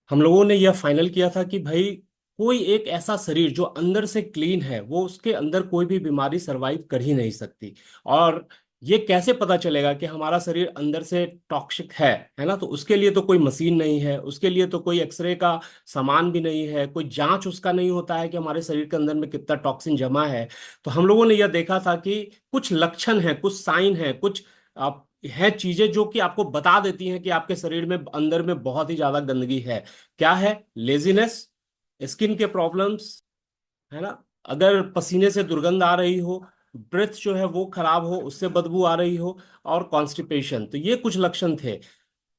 हम लोगों ने यह फाइनल किया था कि भाई कोई एक ऐसा शरीर जो अंदर से क्लीन है वो उसके अंदर कोई भी बीमारी सरवाइव कर ही नहीं सकती। और ये कैसे पता चलेगा कि हमारा शरीर अंदर से टॉक्सिक है ना? तो उसके लिए तो कोई मशीन नहीं है, उसके लिए तो कोई एक्सरे का सामान भी नहीं है, कोई जांच उसका नहीं होता है कि हमारे शरीर के अंदर में कितना टॉक्सिन जमा है। तो हम लोगों ने यह देखा था कि कुछ लक्षण है, कुछ साइन है, कुछ है चीजें जो कि आपको बता देती हैं कि आपके शरीर में अंदर में बहुत ही ज्यादा गंदगी है। क्या है? लेजीनेस, स्किन के प्रॉब्लम्स, है ना? अगर पसीने से दुर्गंध आ रही हो, ब्रेथ जो है वो खराब हो, उससे बदबू आ रही हो, और कॉन्स्टिपेशन, तो ये कुछ लक्षण थे।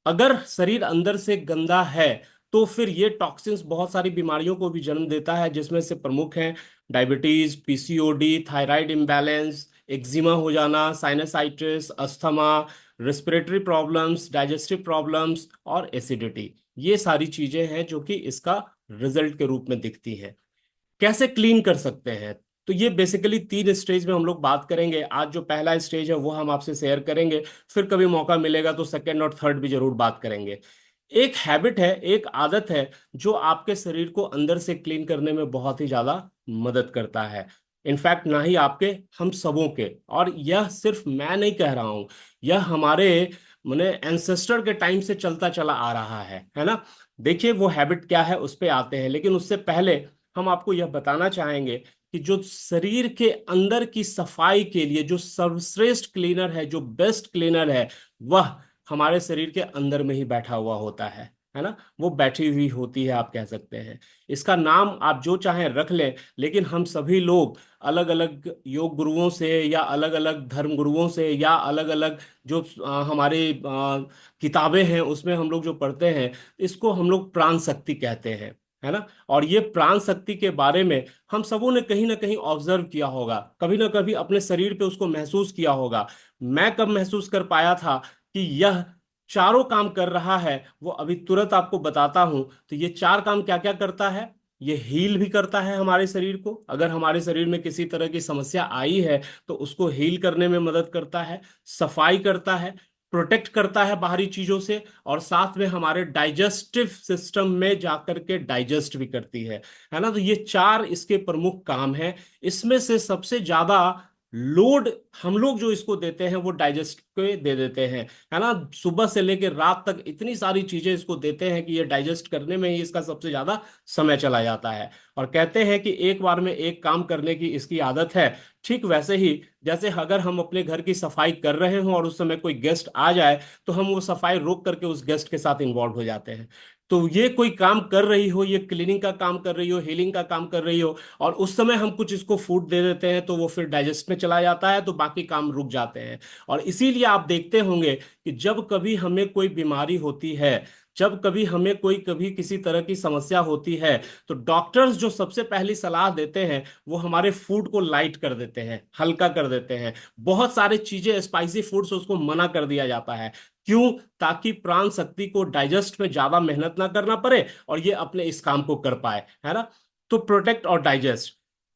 अगर शरीर अंदर से गंदा है तो फिर ये टॉक्सिन्स बहुत सारी बीमारियों को भी जन्म देता है, जिसमें से प्रमुख हैं diabetes, PCOD, thyroid imbalance, eczema हो जाना, sinusitis, asthma, respiratory problems, digestive problems और एसिडिटी। ये सारी चीजें हैं जो कि इसका रिजल्ट के रूप में दिखती हैं। कैसे क्लीन कर सकते हैं? तो ये बेसिकली 3 स्टेज में हम लोग बात करेंगे। आज जो पहला स्टेज है वो हम आपसे शेयर करेंगे, फिर कभी मौका मिलेगा तो सेकंड और थर्ड भी जरूर बात करेंगे। एक हैबिट है, एक आदत है जो आपके शरीर को अंदर से क्लीन करने में बहुत ही ज्यादा मदद करता है। इनफैक्ट ना ही आपके, हम सबों के। और यह सिर्फ मैं नहीं कह रहा हूं, यह हमारे माने एंसेस्टर के टाइम से चलता चला आ रहा है ना? देखिए वो हैबिट क्या है उस पे आते हैं, लेकिन उससे पहले हम आपको यह बताना चाहेंगे कि जो शरीर के अंदर की सफाई के लिए जो सर्वश्रेष्ठ क्लीनर है, जो बेस्ट क्लीनर है, वह हमारे शरीर के अंदर में ही बैठा हुआ होता है ना? वो बैठी हुई होती है, आप कह सकते हैं। इसका नाम आप जो चाहें रख लें, लेकिन हम सभी लोग अलग अलग योग गुरुओं से या अलग अलग धर्म गुरुओं से या अलग अलग जो हमारे किताबें हैं उसमें हम लोग जो पढ़ते हैं, इसको हम लोग प्राण शक्ति कहते हैं, है ना? और ये प्राण शक्ति के बारे में हम सबों ने कहीं ना कहीं ऑब्जर्व किया होगा, कभी ना कभी अपने शरीर पे उसको महसूस किया होगा। मैं कब महसूस कर पाया था कि यह चारों काम कर रहा है, वो अभी तुरंत आपको बताता हूं। तो ये चार काम क्या क्या करता है? ये हील भी करता है हमारे शरीर को। अगर हमारे शरीर में किसी तरह की समस्या आई है तो उसको हील करने में मदद करता है, सफाई करता है, प्रोटेक्ट करता है बाहरी चीजों से, और साथ में हमारे डाइजेस्टिव सिस्टम में जाकर के डाइजेस्ट भी करती है ना? तो ये चार इसके प्रमुख काम हैं। इसमें से सबसे ज्यादा लोड हम लोग जो इसको देते हैं वो डाइजेस्ट पे दे देते हैं, है ना? सुबह से लेकर रात तक इतनी सारी चीजें इसको देते हैं कि ये डाइजेस्ट करने में ही इसका सबसे ज्यादा समय चला जाता है। और कहते हैं कि एक बार में एक काम करने की इसकी आदत है। ठीक वैसे ही जैसे अगर हम अपने घर की सफाई कर रहे हों और उस समय कोई गेस्ट आ जाए, तो हम वो सफाई रोक करके उस गेस्ट के साथ इन्वॉल्व हो जाते हैं। तो ये कोई काम कर रही हो, ये क्लीनिंग का काम कर रही हो, हीलिंग का काम कर रही हो, और उस समय हम कुछ इसको फूड दे देते हैं, तो वो फिर डाइजेस्ट में चला जाता है, तो बाकी काम रुक जाते हैं। और इसीलिए आप देखते होंगे कि जब कभी हमें कोई बीमारी होती है, जब कभी हमें कोई कभी किसी तरह की समस्या होती है, तो डॉक्टर्स जो सबसे पहली सलाह देते हैं वो हमारे फूड को लाइट कर देते हैं, हल्का कर देते हैं। बहुत सारे चीजें, स्पाइसी फूड्स, उसको मना कर दिया जाता है। क्यों? ताकि प्राण शक्ति को डाइजेस्ट में ज्यादा मेहनत ना करना पड़े और ये अपने इस काम को कर पाए, है ना? तो प्रोटेक्ट और डाइजेस्ट,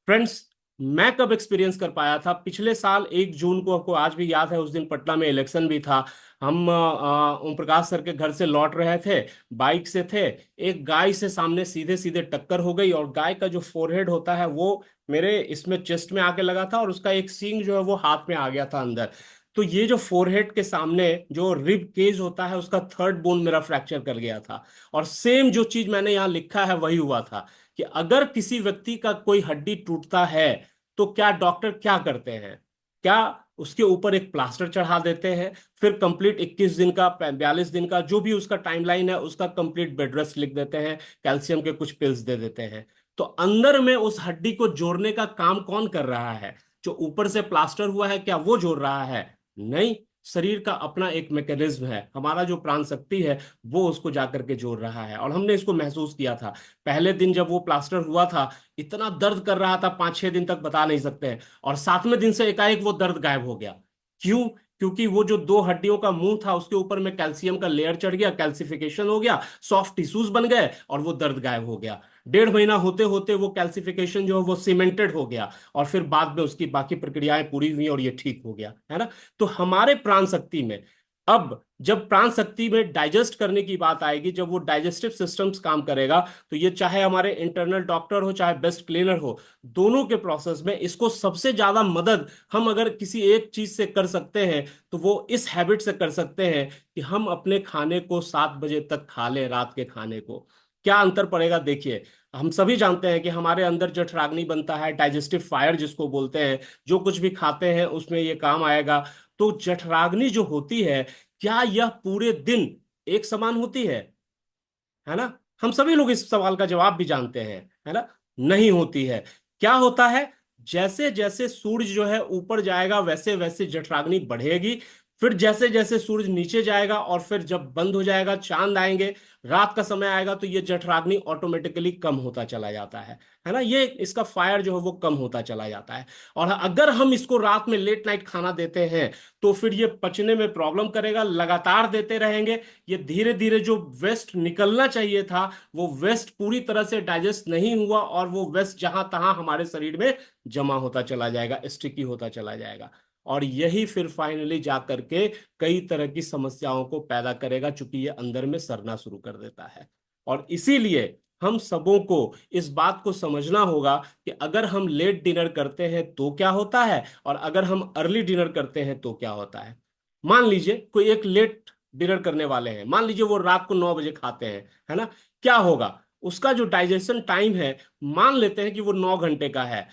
फ्रेंड्स, मैं कब एक्सपीरियंस कर पाया था? पिछले साल 1 जून को, आपको आज भी याद है, उस दिन पटना में इलेक्शन भी था। हम ओम प्रकाश सर के घर से लौट रहे थे, बाइक से थे। एक गाय से सामने सीधे सीधे टक्कर हो गई, और गाय का जो फोरहेड होता है वो मेरे इसमें चेस्ट में आके लगा था, और उसका एक सींग जो है वो हाथ में आ गया था अंदर। तो ये जो फोरहेड के सामने जो रिब केज होता है, उसका थर्ड बोन मेरा फ्रैक्चर कर गया था। और सेम जो चीज मैंने यहाँ लिखा है वही हुआ था, कि अगर किसी व्यक्ति का कोई हड्डी टूटता है तो क्या डॉक्टर क्या करते हैं? क्या उसके ऊपर एक प्लास्टर चढ़ा देते हैं, फिर कंप्लीट 21 दिन का, 42 दिन का, जो भी उसका टाइमलाइन है, उसका कंप्लीट बेड रेस्ट लिख देते हैं, कैल्शियम के कुछ पिल्स दे देते हैं। तो अंदर में उस हड्डी को जोड़ने का काम कौन कर रहा है? जो ऊपर से प्लास्टर हुआ है, क्या वो जोड़ रहा है? नहीं। शरीर का अपना एक मैकेनिज्म है, हमारा जो प्राण शक्ति है वो उसको जाकर के जोड़ रहा है। और हमने इसको महसूस किया था। पहले दिन जब वो प्लास्टर हुआ था, इतना दर्द कर रहा था, 5-6 दिन तक बता नहीं सकते हैं। और 7वें दिन से एकाएक वो दर्द गायब हो गया। क्यों? क्योंकि वो जो दो हड्डियों का मुंह था उसके ऊपर में कैल्शियम का लेयर चढ़ गया, कैल्सिफिकेशन हो गया, सॉफ्ट टिश्यूज बन गए, और वो दर्द गायब हो गया। 1.5 महीना होते होते वो कैल्सिफिकेशन जो है वो सीमेंटेड हो गया, और फिर बाद में उसकी बाकी प्रक्रियाएं पूरी हुई और ये ठीक हो गया, है ना? तो हमारे प्राण शक्ति में अब जब प्राण शक्ति में डाइजेस्ट करने की बात आएगी, जब वो डाइजेस्टिव सिस्टम्स काम करेगा, तो ये चाहे हमारे इंटरनल डॉक्टर हो चाहे बेस्ट क्लीनर हो, दोनों के प्रोसेस में इसको सबसे ज्यादा मदद हम अगर किसी एक चीज से कर सकते हैं तो वो इस हैबिट से कर सकते हैं कि हम अपने खाने को 7 बजे तक खा लें, रात के खाने को। क्या अंतर पड़ेगा देखिए। हम सभी जानते हैं कि हमारे अंदर जठराग्नि बनता है, डाइजेस्टिव फायर जिसको बोलते हैं, जो कुछ भी खाते हैं उसमें ये काम आएगा। तो जठराग्नि जो होती है, क्या यह पूरे दिन एक समान होती है ना? हम सभी लोग इस सवाल का जवाब भी जानते हैं, है ना? नहीं होती है। क्या होता है, जैसे जैसे सूरज जो है ऊपर जाएगा वैसे वैसे जठराग्नि बढ़ेगी, फिर जैसे जैसे सूरज नीचे जाएगा और फिर जब बंद हो जाएगा, चांद आएंगे, रात का समय आएगा, तो ये जठराग्नि ऑटोमेटिकली कम होता चला जाता है ना? ये इसका फायर जो है वो कम होता चला जाता है। और अगर हम इसको रात में लेट नाइट खाना देते हैं तो फिर ये पचने में प्रॉब्लम करेगा, लगातार देते रहेंगे, ये धीरे धीरे जो वेस्ट निकलना चाहिए था वो वेस्ट पूरी तरह से डाइजेस्ट नहीं हुआ, और वो वेस्ट जहां तहां हमारे शरीर में जमा होता चला जाएगा, स्टिकी होता चला जाएगा। और यही फिर फाइनली जा करके कई तरह की समस्याओं को पैदा करेगा, चूंकि ये अंदर में सड़ना शुरू कर देता है। और इसीलिए हम सबों को इस बात को समझना होगा कि अगर हम लेट डिनर करते हैं तो क्या होता है, और अगर हम अर्ली डिनर करते हैं तो क्या होता है। मान लीजिए कोई एक लेट डिनर करने वाले हैं, मान लीजिए वो रात को 9 बजे खाते हैं, है ना? क्या होगा, उसका जो डाइजेशन टाइम है, मान लेते हैं कि वो 9 घंटे का है,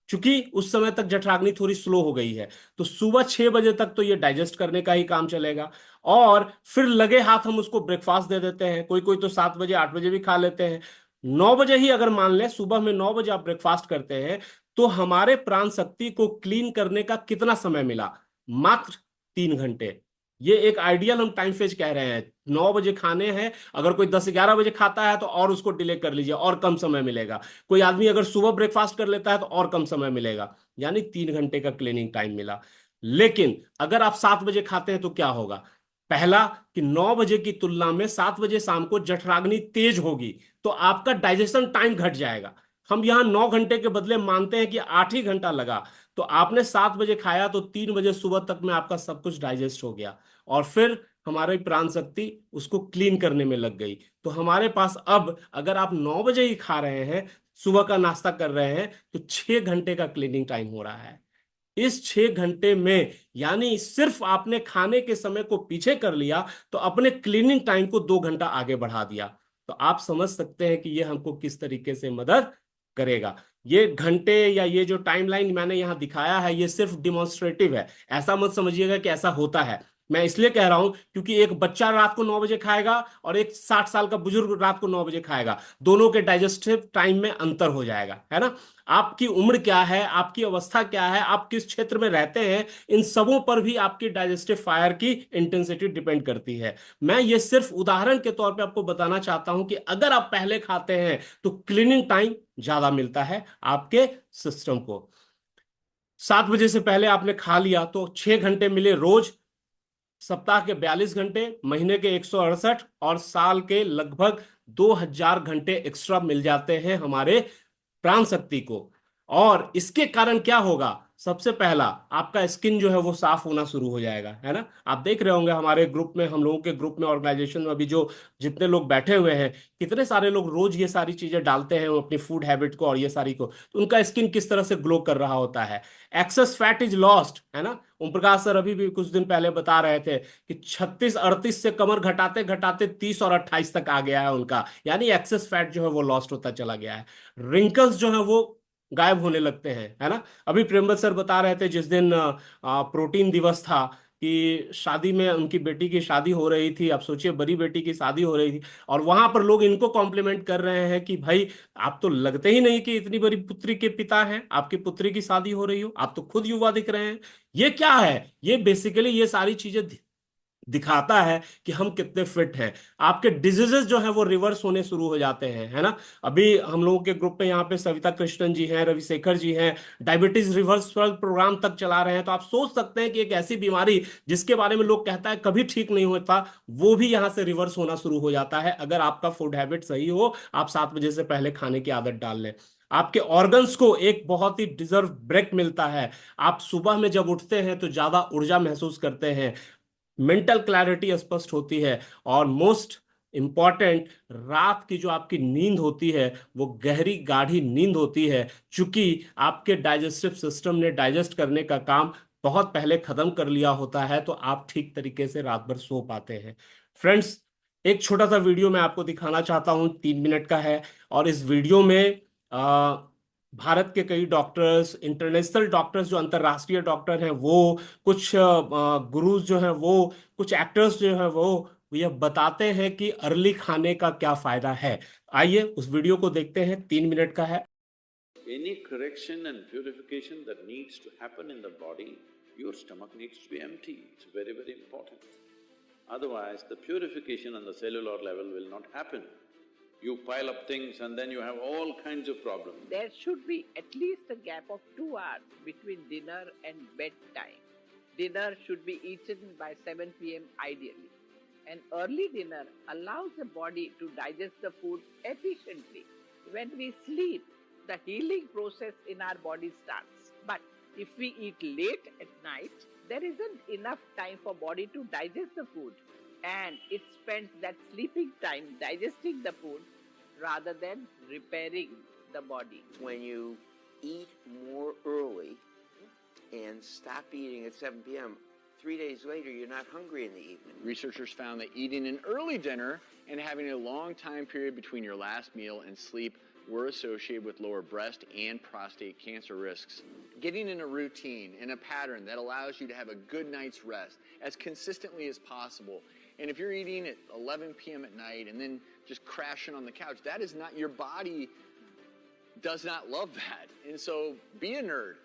क्योंकि उस समय तक जठराग्नि थोड़ी स्लो हो गई है, तो सुबह 6 बजे तक तो ये डाइजेस्ट करने का ही काम चलेगा। और फिर लगे हाथ हम उसको ब्रेकफास्ट दे देते हैं, कोई कोई तो 7 बजे 8 बजे भी खा लेते हैं। 9 बजे ही अगर मान लें, सुबह में 9 बजे आप ब्रेकफास्ट करते हैं, तो हमारे प्राण शक्ति को क्लीन करने का कितना समय मिला? मात्र 3 घंटे। ये एक आइडियल हम टाइम फेज कह रहे हैं। 9 बजे खाने हैं, अगर कोई 10 11 बजे खाता है तो और उसको डिले कर लीजिए, और कम समय मिलेगा। कोई आदमी अगर सुबह ब्रेकफास्ट कर लेता है तो और कम समय मिलेगा, यानी 3 घंटे का क्लीनिंग टाइम मिला। लेकिन अगर आप 7 बजे खाते हैं तो क्या होगा? पहला, कि 9 बजे की तुलना में 7 बजे शाम को जठराग्नि तेज होगी, तो आपका डाइजेशन टाइम घट जाएगा। हम यहां 9 घंटे के बदले मानते हैं कि 8 ही घंटा लगा, तो आपने 7 बजे खाया तो 3 बजे सुबह तक में आपका सब कुछ डाइजेस्ट हो गया, और फिर हमारी प्राण शक्ति उसको क्लीन करने में लग गई। तो हमारे पास अब अगर आप 9 बजे ही खा रहे हैं, सुबह का नाश्ता कर रहे हैं, तो 6 घंटे का क्लीनिंग टाइम हो रहा है। इस 6 घंटे में यानी सिर्फ आपने खाने के समय को पीछे कर लिया, तो अपने क्लीनिंग टाइम को 2 घंटा आगे बढ़ा दिया। तो आप समझ सकते हैं कि ये हमको किस तरीके से मदद करेगा। ये घंटे या ये जो टाइमलाइन मैंने यहां दिखाया है, ये सिर्फ डिमॉन्स्ट्रेटिव है, ऐसा मत समझिएगा कि ऐसा होता है। मैं इसलिए कह रहा हूं क्योंकि एक बच्चा रात को 9 बजे खाएगा और एक 60 साल का बुजुर्ग रात को 9 बजे खाएगा, दोनों के डाइजेस्टिव टाइम में अंतर हो जाएगा, है ना? आपकी उम्र क्या है, आपकी अवस्था क्या है, आप किस क्षेत्र में रहते हैं, इन सबों पर भी आपकी डाइजेस्टिव फायर की इंटेंसिटी डिपेंड करती है। मैं ये सिर्फ उदाहरण के तौर पे आपको बताना चाहता हूं कि अगर आप पहले खाते हैं तो क्लीनिंग टाइम ज्यादा मिलता है आपके सिस्टम को। 7 बजे से पहले आपने खा लिया तो 6 घंटे मिले रोज, सप्ताह के 42 घंटे, महीने के 168, और साल के लगभग 2000 घंटे एक्स्ट्रा मिल जाते हैं हमारे प्राण शक्ति को। और इसके कारण क्या होगा? सबसे पहला, आपका स्किन जो है वो साफ होना शुरू हो जाएगा, है ना? आप देख रहे होंगे हमारे ग्रुप में, हम लोगों के ग्रुप में, ऑर्गेनाइजेशन में अभी जो जितने लोग बैठे हुए हैं, कितने सारे लोग रोज ये सारी चीजें डालते हैं अपनी फूड हैबिट को और ये सारी को, तो उनका स्किन किस तरह से ग्लो कर रहा होता है। एक्सेस फैट इज लॉस्ट, है ना? ओम प्रकाश सर अभी भी कुछ दिन पहले बता रहे थे कि 36 38 से कमर घटाते घटाते 30 और 28 तक आ गया है उनका, यानी एक्सेस फैट जो है वो लॉस्ट होता चला गया है। रिंकल्स जो है वो गायब होने लगते हैं, है ना? अभी प्रेमवत सर बता रहे थे जिस दिन प्रोटीन दिवस था, कि शादी में उनकी बेटी की शादी हो रही थी, आप सोचिए बड़ी बेटी की शादी हो रही थी, और वहां पर लोग इनको कॉम्प्लीमेंट कर रहे हैं कि भाई आप तो लगते ही नहीं कि इतनी बड़ी पुत्री के पिता हैं, आपकी पुत्री की शादी हो रही हो, आप तो खुद युवा दिख रहे हैं। ये क्या है? ये बेसिकली ये सारी चीजें दिखाता है कि हम कितने फिट हैं। आपके डिजीजेस जो है वो रिवर्स होने शुरू हो जाते हैं, है ना? अभी हम लोगों के ग्रुप में यहाँ पे सविता कृष्णन जी हैं, रविशेखर जी हैं, डायबिटीज रिवर्सल प्रोग्राम तक चला रहे हैं। तो आप सोच सकते हैं कि एक ऐसी बीमारी जिसके बारे में लोग कहता है कभी ठीक नहीं होता, वो भी यहाँ से रिवर्स होना शुरू हो जाता है अगर आपका फूड हैबिट सही हो, आप 7 बजे से पहले खाने की आदत डाल लें। आपके ऑर्गन्स को एक बहुत ही डिजर्व ब्रेक मिलता है। आप सुबह में जब उठते हैं तो ज्यादा ऊर्जा महसूस करते हैं। मेंटल क्लैरिटी स्पष्ट होती है, और मोस्ट इम्पॉर्टेंट, रात की जो आपकी नींद होती है वो गहरी गाढ़ी नींद होती है, क्योंकि आपके डाइजेस्टिव सिस्टम ने डाइजेस्ट करने का काम बहुत पहले खत्म कर लिया होता है, तो आप ठीक तरीके से रात भर सो पाते हैं। फ्रेंड्स, एक छोटा सा वीडियो मैं आपको दिखाना चाहता हूँ, 3 मिनट का है। और इस वीडियो में आ, भारत के कई डॉक्टर्स, इंटरनेशनल डॉक्टर्स जो अंतर्राष्ट्रीय डॉक्टर हैं वो, कुछ गुरुज जो हैं वो, कुछ एक्टर्स जो हैं वो यह बताते हैं कि अर्ली खाने का क्या फायदा है। आइए उस वीडियो को देखते हैं, 3 मिनट का है। Any correction and purification that needs to happen in the body, your stomach needs to be empty. It's very, very important. Otherwise, the purification on the cellular level will not happen. You pile up things and then you have all kinds of problems. There should be at least a gap of 2 hours between dinner and bedtime. Dinner should be eaten by 7 p.m. ideally. An early dinner allows the body to digest the food efficiently. When we sleep, the healing process in our body starts. But if we eat late at night, there isn't enough time for body to digest the food, and it spends that sleeping time digesting the food rather than repairing the body. When you eat more early and stop eating at 7 p.m., 3 days later, you're not hungry in the evening. Researchers found that eating an early dinner and having a long time period between your last meal and sleep were associated with lower breast and prostate cancer risks. Getting in a routine, in a pattern that allows you to have a good night's rest as consistently as possible. And if you're eating at 11 p.m. at night and then just crashing on the couch, that is not, your body does not love that. And so be a nerd.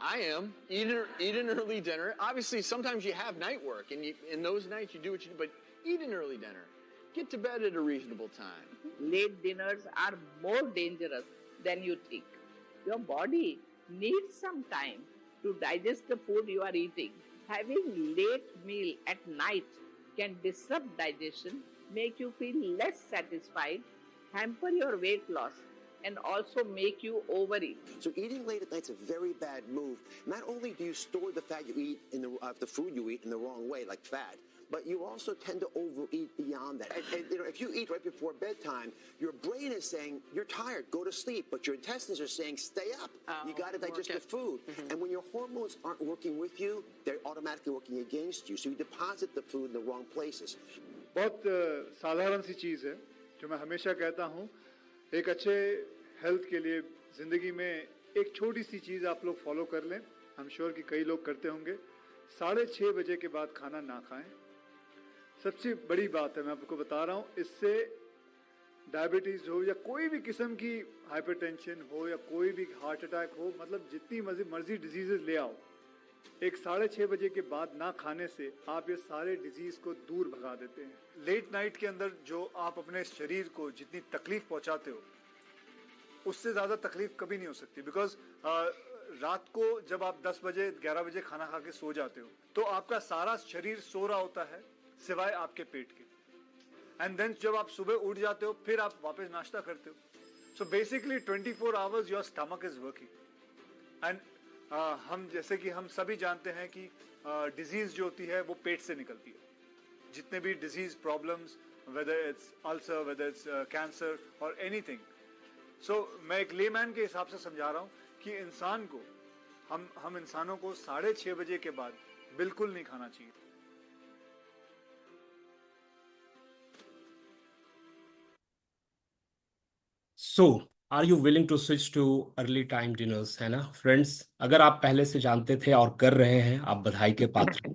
I am. Eat an early dinner. Obviously, sometimes you have night work, and in those nights you do what you do, but eat an early dinner. Get to bed at a reasonable time. Late dinners are more dangerous than you think. Your body needs some time to digest the food you are eating. Having late meal at night can disrupt digestion, make you feel less satisfied, hamper your weight loss, and also make you overeat. So eating late at night's a very bad move. Not only do you store the fat you eat in the food you eat in the wrong way, like fat, but you also tend to overeat beyond that. And if you eat right before bedtime, your brain is saying you're tired, go to sleep, but your intestines are saying stay up. You got to digest the food. And when your hormones aren't working with you, they're automatically working against you. So you deposit the food in the wrong places. बहुत साधारण सी चीज़ है जो मैं हमेशा कहता हूँ, एक अच्छे हेल्थ के लिए ज़िंदगी में एक छोटी सी चीज़ आप लोग फॉलो कर लें। आई एम श्योर कि कई लोग करते होंगे। 6:30 बजे के बाद खाना ना खाएं। सबसे बड़ी बात है, मैं आपको बता रहा हूँ, इससे डायबिटीज़ हो या कोई भी किस्म की हाइपरटेंशन हो या कोई भी हार्ट अटैक हो, मतलब जितनी मर्जी डिजीज़ ले आओ, एक 6:30 बजे के बाद ना खाने से आप ये सारे डिजीज़ को दूर भगा देते हैं। लेट नाइट के अंदर जो आप अपने शरीर को जितनी तकलीफ पहुंचाते हो, उससे ज़्यादा तकलीफ कभी नहीं हो सकती। बिकॉज रात को जब आप 10 बजे 11 बजे खाना खा के सो जाते हो, तो आपका सारा शरीर सो रहा होता है सिवाय आपके पेट के। एंड देन जब आप सुबह उठ जाते हो, फिर आप वापस नाश्ता करते हो। So basically 24 hours your stomach is working. And हम जैसे कि हम सभी जानते हैं कि डिजीज जो होती है वो पेट से निकलती है। जितने भी disease problems, whether it's ulcer, whether it's cancer और एनीथिंग। सो मैं एक लेमैन के हिसाब से समझा रहा हूँ कि इंसान को, हम इंसानों को 6:30 बजे के बाद बिल्कुल नहीं खाना चाहिए। So are you willing to switch to early time dinners, है ना फ्रेंड्स? अगर आप पहले से जानते थे और कर रहे हैं, आप बधाई के पात्र हैं।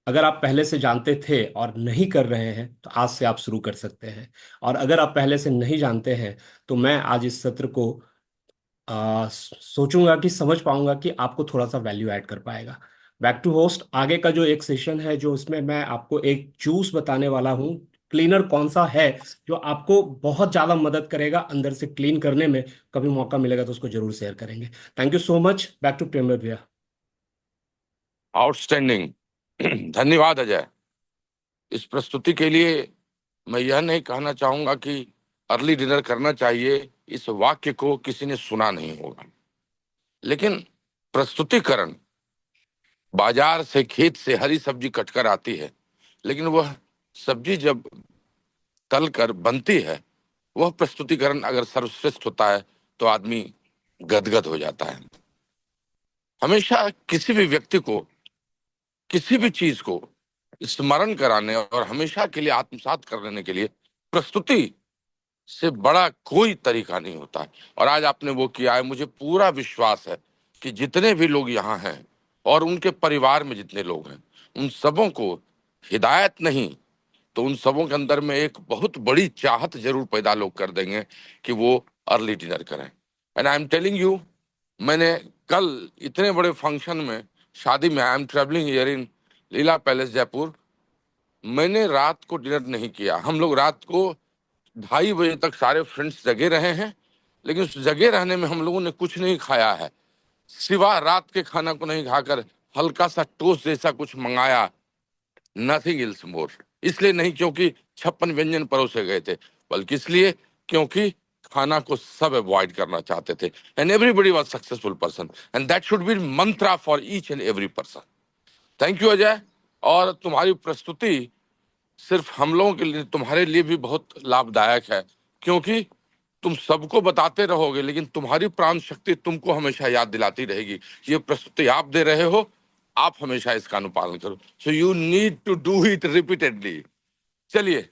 अगर आप पहले से जानते थे और नहीं कर रहे हैं, तो आज से आप शुरू कर सकते हैं। और अगर आप पहले से नहीं जानते हैं, तो मैं आज इस सत्र को सोचूंगा कि समझ पाऊंगा कि आपको थोड़ा सा वैल्यू ऐड कर पाएगा। बैक टू होस्ट, आगे का जो एक सेशन है, जो इसमें मैं आपको एक जूस बताने वाला हूँ, क्लीनर कौन सा है जो आपको बहुत ज्यादा मदद करेगा अंदर से क्लीन करने में। कभी मौका मिलेगा तो उसको जरूर शेयर करेंगे। Thank you so much. Back to प्रेमर भैया। आउटस्टैंडिंग। धन्यवाद अजय। इस प्रस्तुति के लिए मैं यह नहीं कहना चाहूंगा कि अर्ली डिनर करना चाहिए, इस वाक्य को किसी ने सुना नहीं होगा, लेकिन प्रस्तुतिकरण बाजार से, खेत से हरी सब्जी कटकर आती है, लेकिन वह सब्जी जब तल कर बनती है, वह प्रस्तुतिकरण अगर सर्वश्रेष्ठ होता है तो आदमी गदगद हो जाता है। हमेशा किसी भी व्यक्ति को किसी भी चीज को स्मरण कराने और हमेशा के लिए आत्मसात कर लेने के लिए प्रस्तुति से बड़ा कोई तरीका नहीं होता है। और आज आपने वो किया है। मुझे पूरा विश्वास है कि जितने भी लोग यहाँ हैं और उनके परिवार में जितने लोग हैं, उन सबों को हिदायत नहीं तो उन सबों के अंदर में एक बहुत बड़ी चाहत जरूर पैदा लोग कर देंगे कि वो अर्ली डिनर करें। And I am telling you, मैंने कल इतने बड़े फंक्शन में, शादी में, I am travelling here in Leela palace Jaipur, मैंने रात को डिनर नहीं किया। हम लोग रात को 2:30 बजे तक सारे फ्रेंड्स जगे रहे हैं, लेकिन उस जगे रहने में हम लोगों ने कुछ नहीं खाया है, सिवा रात के खाना को नहीं खाकर हल्का सा टोस्ट जैसा कुछ मंगाया, नथिंग एल्स मोर। इसलिए नहीं क्योंकि 56 व्यंजन परोसे गए थे, बल्कि इसलिए क्योंकि खाना को सब अवॉइड करना चाहते थे। And everybody was successful person, and that should be Mantra for each and every person. Thank you Ajay. और तुम्हारी प्रस्तुति सिर्फ हम लोगों के लिए, तुम्हारे लिए भी बहुत लाभदायक है, क्योंकि तुम सबको बताते रहोगे, लेकिन तुम्हारी प्राण शक्ति तुमको हमेशा याद दिलाती रहेगी। ये प्रस्तुति आप दे रहे हो, आप हमेशा इसका अनुपालन करो। So you need to do it repeatedly. चलिए